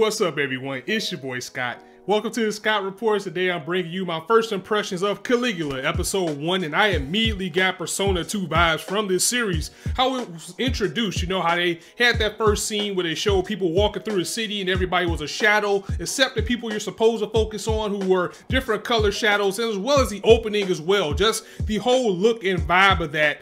What's up, everyone? It's your boy Scott. Welcome to the Scott Reports. Today I'm bringing you my first impressions of Caligula, episode 1, and I immediately got Persona 2 vibes from this series. How it was introduced, you know how they had that first scene where they showed people walking through the city and everybody was a shadow, except the people you're supposed to focus on who were different color shadows, and as well as the opening as well. Just the whole look and vibe of that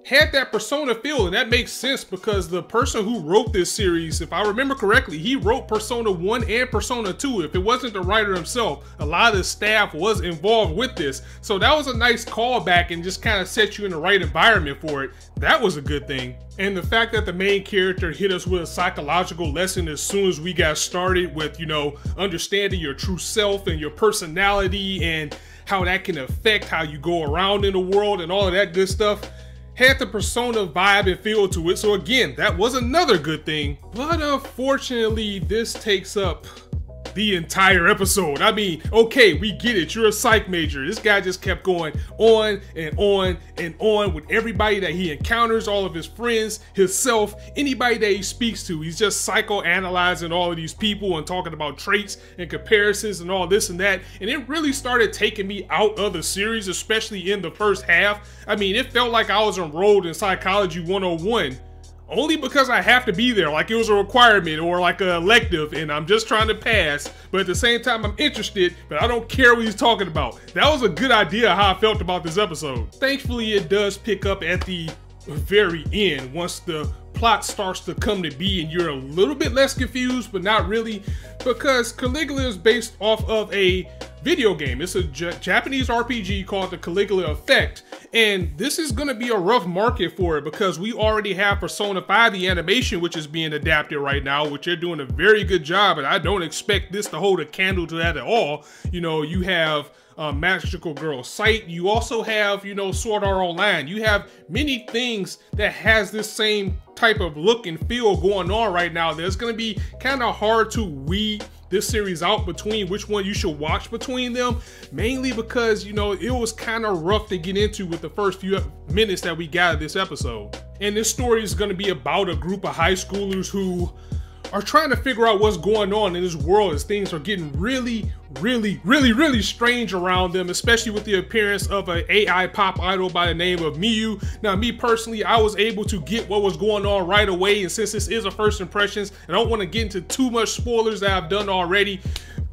had that Persona feel, and that makes sense because the person who wrote this series, if I remember correctly, he wrote Persona 1 and Persona 2. If it wasn't the writer himself, a lot of the staff was involved with this. So that was a nice callback and just kind of set you in the right environment for it. That was a good thing. And the fact that the main character hit us with a psychological lesson as soon as we got started with, you know, understanding your true self and your personality and how that can affect how you go around in the world and all of that good stuff, had the Persona vibe and feel to it. So again, that was another good thing. But unfortunately, this takes up the entire episode. I mean, okay, we get it. You're a psych major. This guy just kept going on and on and on with everybody that he encounters, all of his friends, himself, anybody that he speaks to. He's just psychoanalyzing all of these people and talking about traits and comparisons and all this and that. And it really started taking me out of the series, especially in the first half. I mean, it felt like I was enrolled in Psychology 101. Only because I have to be there, like it was a requirement or like an elective and I'm just trying to pass, but at the same time I'm interested, but I don't care what he's talking about. That was a good idea how I felt about this episode. Thankfully it does pick up at the very end once the plot starts to come to be and you're a little bit less confused, but not really, because Caligula is based off of a video game. It's a Japanese RPG called the Caligula Effect, and this is going to be a rough market for it because we already have Persona 5, the animation, which is being adapted right now, which they're doing a very good job, and I don't expect this to hold a candle to that at all. You know, you have Magical Girl Sight, you also have, you know, Sword Art Online. You have many things that has this same type of look and feel going on right now. There's going to be kind of hard to weed this series out between which one you should watch between them, mainly because, you know, it was kind of rough to get into with the first few minutes that we got of this episode. And this story is going to be about a group of high schoolers who are trying to figure out what's going on in this world as things are getting really strange around them, especially with the appearance of an AI pop idol by the name of Miyu. Now, me personally, I was able to get what was going on right away, and since this is a first impressions, I don't want to get into too much spoilers that I've done already,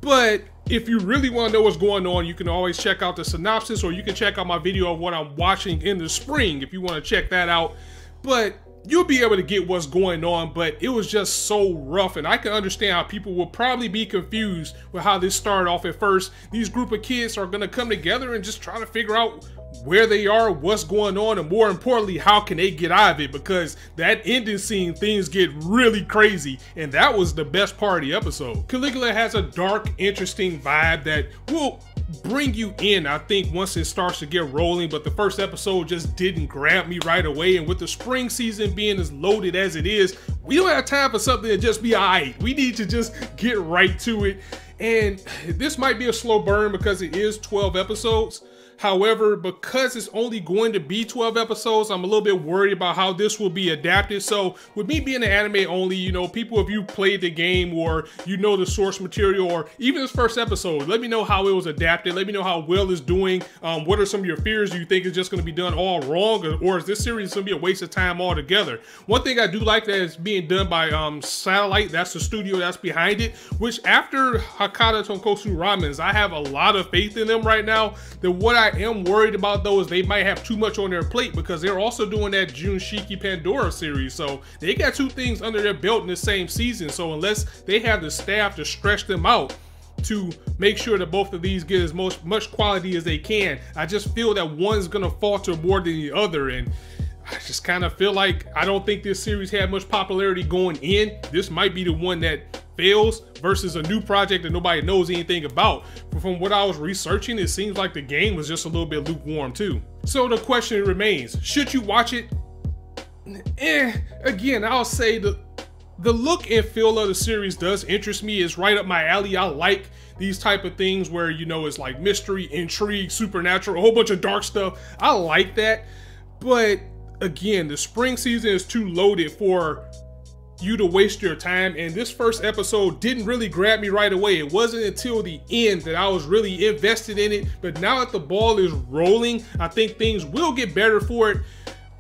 but if you really want to know what's going on, you can always check out the synopsis, or you can check out my video of what I'm watching in the spring if you want to check that out. But you'll be able to get what's going on, but it was just so rough, and I can understand how people will probably be confused with how this started off at first. These group of kids are going to come together and just try to figure out where they are, what's going on, and more importantly, how can they get out of it, because that ending scene, things get really crazy, and that was the best part of the episode. Caligula has a dark, interesting vibe that will bring you in, I think, once it starts to get rolling, but the first episode just didn't grab me right away, and with the spring season being as loaded as it is, we don't have time for something to just be alright. We need to just get right to it, and this might be a slow burn because it is 12 episodes. However, because it's only going to be 12 episodes, I'm a little bit worried about how this will be adapted. So with me being an anime only, you know, people, if you played the game or you know the source material or even this first episode, let me know how it was adapted. Let me know how well it's doing. What are some of your fears? Do you think it's just going to be done all wrong, or is this series going to be a waste of time altogether? One thing I do like that is being done by Satellite. That's the studio that's behind it, which after Hakata Tonkotsu Ramens, I have a lot of faith in them right now. That what I am worried about though is they might have too much on their plate because they're also doing that Junshiki Pandora series, so they got two things under their belt in the same season. So unless they have the staff to stretch them out to make sure that both of these get as much quality as they can, I just feel that one's gonna falter more than the other, and I just kind of feel like I don't think this series had much popularity going in. This might be the one that fails versus a new project that nobody knows anything about. But from what I was researching, it seems like the game was just a little bit lukewarm too. So the question remains, should you watch it? Again, I'll say the look and feel of the series does interest me. It's right up my alley. I like these type of things where, you know, it's like mystery, intrigue, supernatural, a whole bunch of dark stuff. I like that. But again, the spring season is too loaded for you to waste your time, and this first episode didn't really grab me right away. It wasn't until the end that I was really invested in it, but now that the ball is rolling, I think things will get better for it.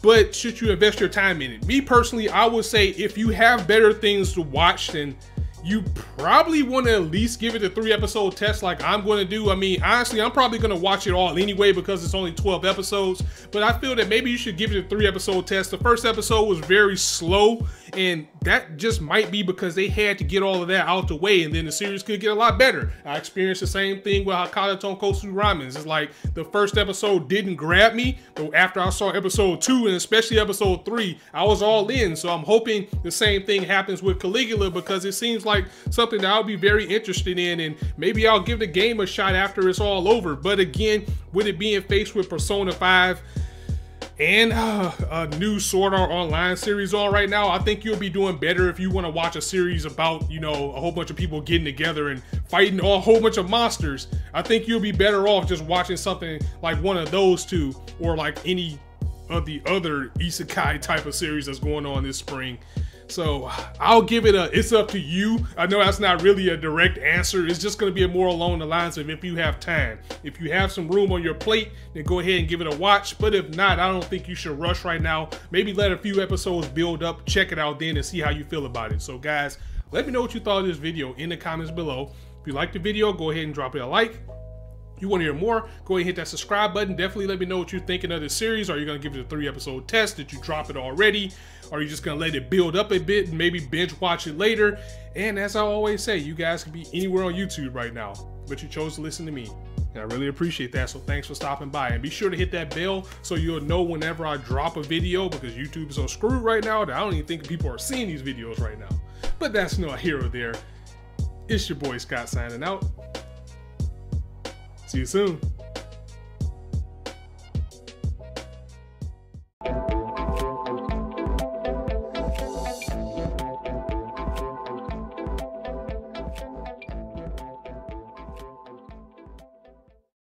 But should you invest your time in it? Me personally, I would say if you have better things to watch, then you probably want to at least give it a 3-episode test like I'm going to do. I mean, honestly, I'm probably going to watch it all anyway because it's only 12 episodes. But I feel that maybe you should give it a 3-episode test. The first episode was very slow, and that just might be because they had to get all of that out the way, and then the series could get a lot better. I experienced the same thing with Hakata Tonkotsu Ramens. It's like the first episode didn't grab me, but after I saw episode 2 and especially episode 3, I was all in. So I'm hoping the same thing happens with Caligula, because it seems like something that I'll be very interested in, and maybe I'll give the game a shot after it's all over. But again, with it being faced with Persona 5 and a new Sword Art Online series on right now, I think you'll be doing better if you want to watch a series about, you know, a whole bunch of people getting together and fighting a whole bunch of monsters. I think you'll be better off just watching something like one of those two, or like any of the other isekai type of series that's going on this spring. So I'll give it a, it's up to you. I know that's not really a direct answer. It's just going to be more along the lines of if you have time. If you have some room on your plate, then go ahead and give it a watch. But if not, I don't think you should rush right now. Maybe let a few episodes build up, check it out then, and see how you feel about it. So guys, let me know what you thought of this video in the comments below. If you liked the video, go ahead and drop it a like. If you want to hear more, go ahead and hit that subscribe button. Definitely let me know what you're thinking of this series. Are you going to give it a 3-episode test? Did you drop it already? Are you just going to let it build up a bit and maybe binge watch it later? And as I always say, you guys can be anywhere on YouTube right now, but you chose to listen to me. And I really appreciate that, so thanks for stopping by. And be sure to hit that bell so you'll know whenever I drop a video, because YouTube is so screwed right now that I don't even think people are seeing these videos right now. But that's no here or there. It's your boy Scott signing out. See you soon.